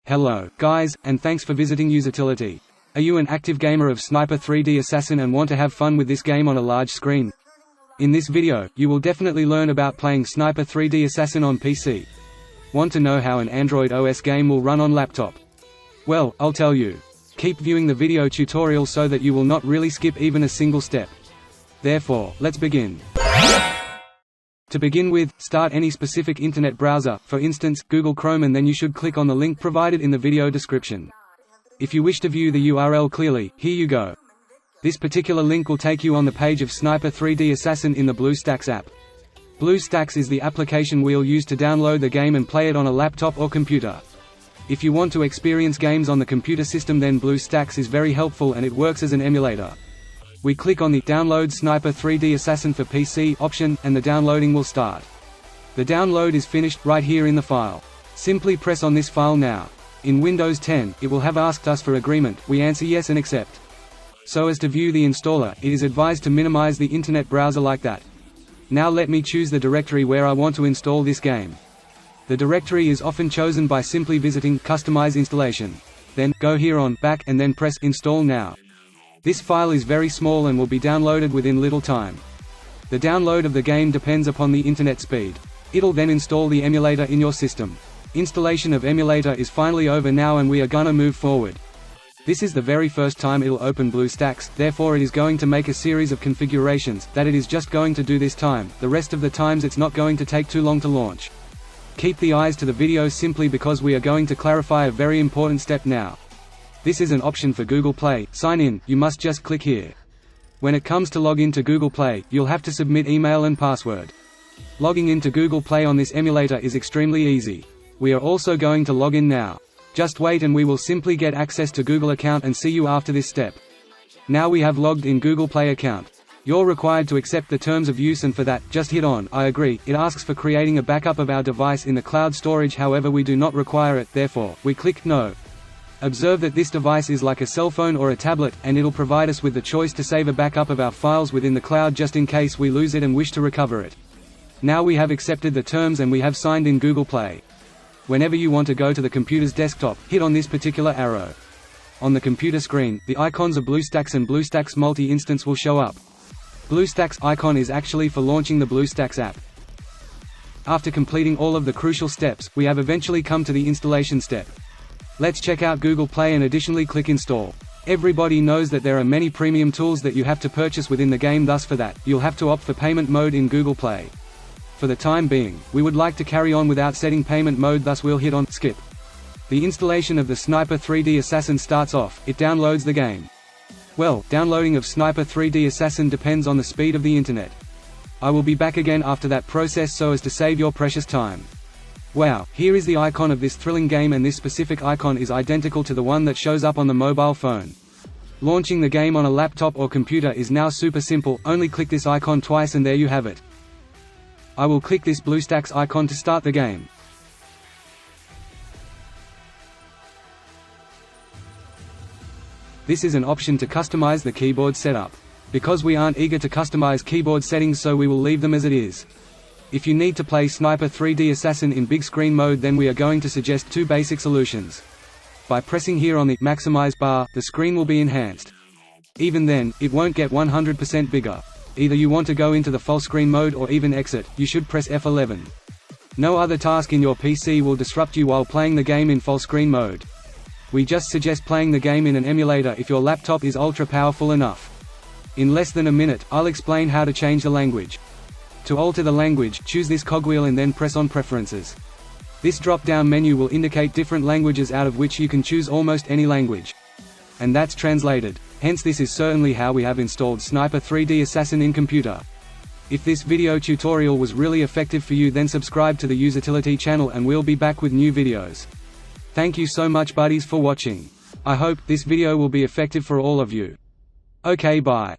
Hello, guys, and thanks for visiting Usitility. Are you an active gamer of Sniper 3D Assassin and want to have fun with this game on a large screen? In this video, you will definitely learn about playing Sniper 3D Assassin on PC. Want to know how an Android OS game will run on laptop? Well, I'll tell you. Keep viewing the video tutorial so that you will not really skip even a single step. Therefore, let's begin. To begin with, start any specific internet browser, for instance, Google Chrome, and then you should click on the link provided in the video description. If you wish to view the URL clearly, here you go. This particular link will take you on the page of Sniper 3D Assassin in the BlueStacks app. BlueStacks is the application we'll use to download the game and play it on a laptop or computer. If you want to experience games on the computer system, then BlueStacks is very helpful and it works as an emulator. We click on the Download Sniper 3D Assassin for PC option, and the downloading will start. The download is finished right here in the file. Simply press on this file now. In Windows 10, it will have asked us for agreement. We answer yes and accept. So as to view the installer, it is advised to minimize the internet browser like that. Now let me choose the directory where I want to install this game. The directory is often chosen by simply visiting Customize Installation. Then, go here on Back and then press Install Now. This file is very small and will be downloaded within little time. The download of the game depends upon the internet speed. It'll then install the emulator in your system. Installation of emulator is finally over now and we are gonna move forward. This is the very first time it'll open BlueStacks, therefore it is going to make a series of configurations that it is just going to do this time. The rest of the times it's not going to take too long to launch. Keep the eyes to the video simply because we are going to clarify a very important step now. This is an option for Google Play. Sign in, you must just click here. When it comes to log in to Google Play, you'll have to submit email and password. Logging into Google Play on this emulator is extremely easy. We are also going to log in now. Just wait and we will simply get access to Google account and see you after this step. Now we have logged in Google Play account. You're required to accept the terms of use, and for that, just hit on I agree. It asks for creating a backup of our device in the cloud storage, however we do not require it, therefore, we click no. Observe that this device is like a cell phone or a tablet, and it'll provide us with the choice to save a backup of our files within the cloud just in case we lose it and wish to recover it. Now we have accepted the terms and we have signed in Google Play. Whenever you want to go to the computer's desktop, hit on this particular arrow. On the computer screen, the icons of BlueStacks and BlueStacks Multi-Instance will show up. BlueStacks icon is actually for launching the BlueStacks app. After completing all of the crucial steps, we have eventually come to the installation step. Let's check out Google Play and additionally click Install. Everybody knows that there are many premium tools that you have to purchase within the game, thus for that, you'll have to opt for payment mode in Google Play. For the time being, we would like to carry on without setting payment mode, thus we'll hit on Skip. The installation of the Sniper 3D Assassin starts off. It downloads the game. Well, downloading of Sniper 3D Assassin depends on the speed of the internet. I will be back again after that process so as to save your precious time. Wow, here is the icon of this thrilling game, and this specific icon is identical to the one that shows up on the mobile phone. Launching the game on a laptop or computer is now super simple. Only click this icon twice and there you have it. I will click this BlueStacks icon to start the game. This is an option to customize the keyboard setup. Because we aren't eager to customize keyboard settings, so we will leave them as it is. If you need to play Sniper 3D Assassin in big screen mode, then we are going to suggest two basic solutions. By pressing here on the Maximize bar, the screen will be enhanced. Even then, it won't get 100% bigger. Either you want to go into the full screen mode or even exit, you should press F11. No other task in your PC will disrupt you while playing the game in full screen mode. We just suggest playing the game in an emulator if your laptop is ultra powerful enough. In less than a minute, I'll explain how to change the language. To alter the language, choose this cogwheel and then press on Preferences. This drop-down menu will indicate different languages out of which you can choose almost any language. And that's translated. Hence this is certainly how we have installed Sniper 3D Assassin in computer. If this video tutorial was really effective for you, then subscribe to the Usitility channel and we'll be back with new videos. Thank you so much buddies for watching. I hope this video will be effective for all of you. Okay, bye.